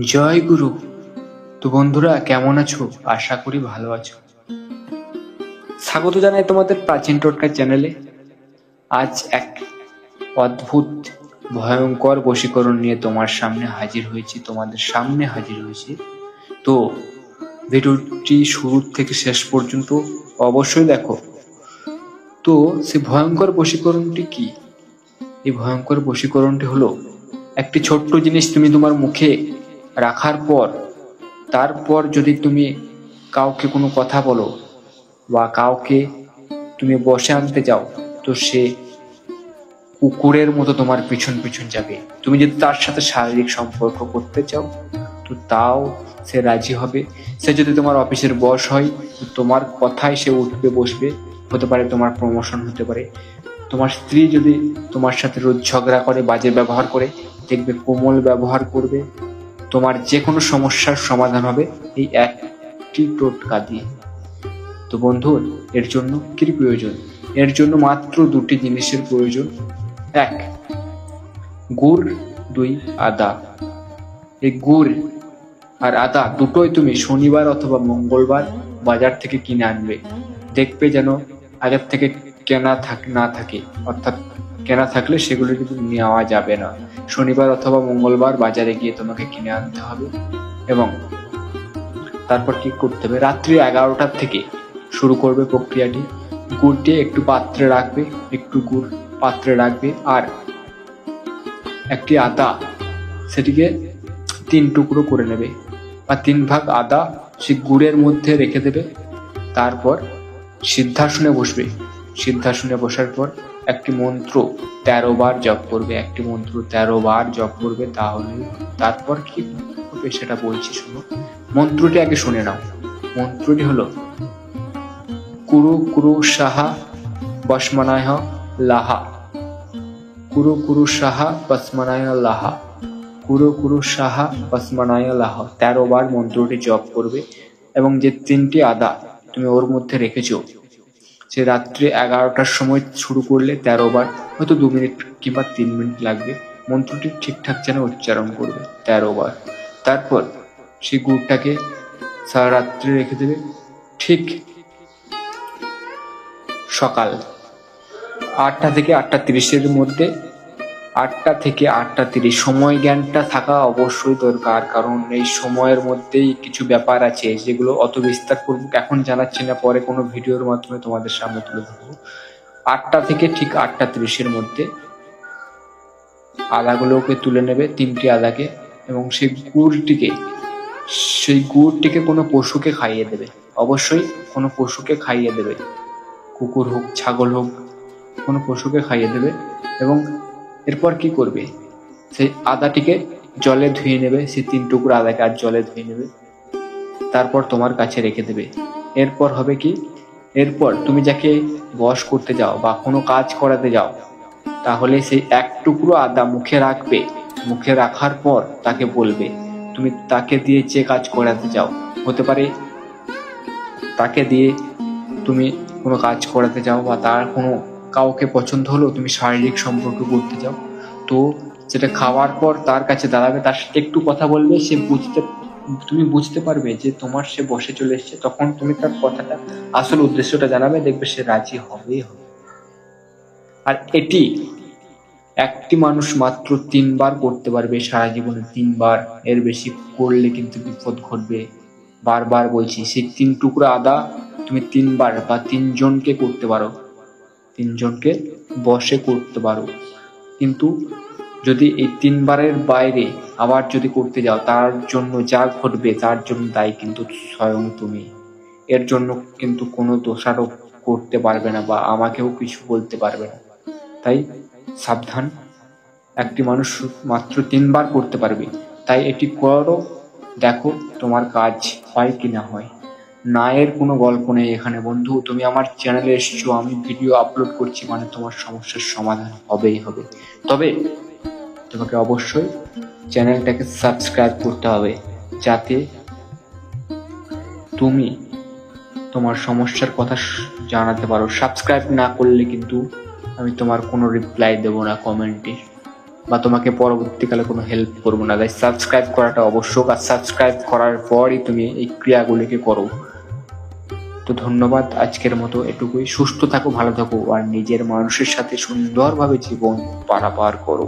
জয় গুরু। তো বন্ধুরা, কেমন আছো? আশা করি ভালো আছো। স্বাগত জানাই তোমাদের প্রাচীন টোটকা চ্যানেলে। আজ এক অদ্ভুত ভয়ঙ্কর বশীকরণ নিয়ে তোমাদের সামনে হাজির হয়েছি। তো ভিডিওটি শুরু থেকে শেষ পর্যন্ত অবশ্যই দেখো। তো সেই ভয়ঙ্কর বশীকরণটি কি? এই ভয়ঙ্কর বশীকরণটি হলো একটি ছোট্ট জিনিস তুমি তোমার মুখে রাখার পর, তারপর যদি তুমি কাউকে কোনো কথা বলো বা কাউকে তুমি বসে আনতে যাও, তো সে কুকুরের মতো তোমার পিছন পিছন যাবে। তুমি যদি তার সাথে শারীরিক সম্পর্ক করতে চাও, তো তাও সে রাজি হবে। সে যদি তোমার অফিসের বস হয়, তো তোমার কথায় সে উঠবে বসবে। হতে পারে তোমার প্রমোশন হতে পারে। তোমার স্ত্রী যদি তোমার সাথে রোজ ঝগড়া করে, বাজে ব্যবহার করে, দেখবে কোমল ব্যবহার করবে। তোমার যে কোনো সমস্যার সমাধান হবে এই একটি টোটকা দিয়ে। তো বন্ধু, এর জন্য কি প্রয়োজন? এর জন্য মাত্র দুটি জিনিসের প্রয়োজন। এক, গুড়, দুই, আদা। এই গুড় আর আদা দুটোই তুমি শনিবার অথবা মঙ্গলবার বাজার থেকে কিনে আনবে। দেখবে যেন আগের থেকে কেনা না থাকে, অর্থাৎ কেনা থাকলে সেগুলো কিন্তু নেওয়া যাবে না। শনিবার অথবা মঙ্গলবার বাজারে গিয়ে তোমাকে কিনে আনতে হবে। এবং তারপর কি করতে হবে? রাত্রি 11টার থেকে শুরু করবে প্রক্রিয়াটি। গুড়টি একটু পাত্রে রাখবে, আর একটি আদা, সেটিকে 3 টুকরো করে নেবে বা 3 ভাগ আদা সেই গুড়ের মধ্যে রেখে দেবে। তারপর সিদ্ধাসনে বসবে। সিদ্ধাসনে বসার পর একটি মন্ত্র 13 বার জপ করবে। তাহলে তারপর কি হবে সেটা বলছি, শোনো। মন্ত্রটি আগে শুনে নাও। মন্ত্রটি হলো কুরু কুরু সাহা বস্মনায় লাহা, কুরু কুরু সাহা বস্মনায় লাহা, কুরু কুরু সাহা বস্মনায় লাহা। 13 বার মন্ত্রটি জপ করবে। এবং যে 3টি আদা তুমি ওর মধ্যে রেখেছো, সে রাত্রে 11টার সময় শুরু করলে 13 বার, হয়তো 2 মিনিট কিংবা 3 মিনিট লাগবে। মন্ত্রটি ঠিকঠাক যেন উচ্চারণ করবে 13 বার। তারপর সেই গুড়টাকে সারা রাত্রে রেখে দেবে। ঠিক সকাল 8টা থেকে 8:30 মধ্যে, 8টা থেকে 8:30 সময় জ্ঞানটা থাকা অবশ্যই দরকার। কারণ এই সময়ের মধ্যেই কিছু ব্যাপার আছে যেগুলো অত বিস্তারপূর্বক এখন জানাচ্ছি না, পরে কোনো ভিডিওর মাধ্যমে তোমাদের সামনে তুলে ধরবো। 8টা থেকে ঠিক 8:30 মধ্যে আদাগুলোকে তুলে নেবে, 3টি আদাকে, এবং সেই গুড়টিকে কোনো পশুকে খাইয়ে দেবে। অবশ্যই কোনো পশুকে খাইয়ে দেবে, কুকুর হোক, ছাগল হোক, কোনো পশুকে খাইয়ে দেবে। এবং এরপর কি করবে? সেই আদাটিকে জলে ধুয়ে নেবে, সেই 3 টুকরো আদাকে আর জলে ধুয়ে নেবে। তারপর তোমার কাছে রেখে দেবে। এরপর হবে কি? এরপর তুমি যাকে বশ করতে যাও বা কোনো কাজ করাতে যাও, তাহলে সেই 1 টুকরো আদা মুখে রাখবে। মুখে রাখার পর তাকে বলবে, তুমি তাকে দিয়ে যে কাজ করাতে যাও, হতে পারে তাকে দিয়ে তুমি কোনো কাজ করাতে যাও বা তার কোনো কাউকে পছন্দ হলো, তুমি শারীরিক সম্পর্ক করতে যাও, তো সেটা খাওয়ার পর তার কাছে দাঁড়াবে, তার সাথে একটু কথা বলবে। তুমি বুঝতে পারবে যে তোমার সে বসে চলে এসছে। তখন তুমি তার কথাটা, আসল উদ্দেশ্যটা জানাবে, দেখবে সে রাজি হবেই হবে। আর এটি একটি মানুষ মাত্র 3 বার করতে পারবে সারা জীবনে। 3 বার, এর বেশি করলে কিন্তু বিপদ ঘটবে। বারবার বলছি, সেই 3 টুকরো আদা তুমি 3 বার বা 3 জনকে করতে পারো, 3 জনকে বসে করতে পারো। কিন্তু যদি এই 3 বারের বাইরে আবার যদি করতে যাও, তার জন্য যা ঘটবে তার জন্য দায়ী কিন্তু স্বয়ং তুমি। এর জন্য কিন্তু কোনো দোষারোপ করতে পারবে না বা আমাকেও কিছু বলতে পারবে না। তাই সাবধান, একটি মানুষ মাত্র 3 বার করতে পারবে। তাই এটি করো, দেখো তোমার কাজ হয় কি না হয়। না এর কোনো গল্প নেই এখানে বন্ধু। তুমি আমার চ্যানেলে এসেছো, আমি ভিডিও আপলোড করছি, মানে তোমার সমস্যার সমাধান হবেই হবে। তবে তোমাকে অবশ্যই চ্যানেলটাকে সাবস্ক্রাইব করতে হবে, যাতে তুমি তোমার সমস্যার কথা জানাতে পারো। সাবস্ক্রাইব না করলে কিন্তু আমি তোমার কোনো রিপ্লাই দেবো না কমেন্টে। বা তোমাকে পরবর্তীকালে কোনো হেল্প করবো না। তাই সাবস্ক্রাইব করাটা আবশ্যক, আর সাবস্ক্রাইব করার পরই তুমি এই ক্রিয়াগুলিকে করো। তো ধন্যবাদ, আজকের মতো এটুকুই। সুস্থ থাকো, ভালো থাকো, আর নিজের মানুষের সাথে সুন্দরভাবে জীবন পারাপার করো।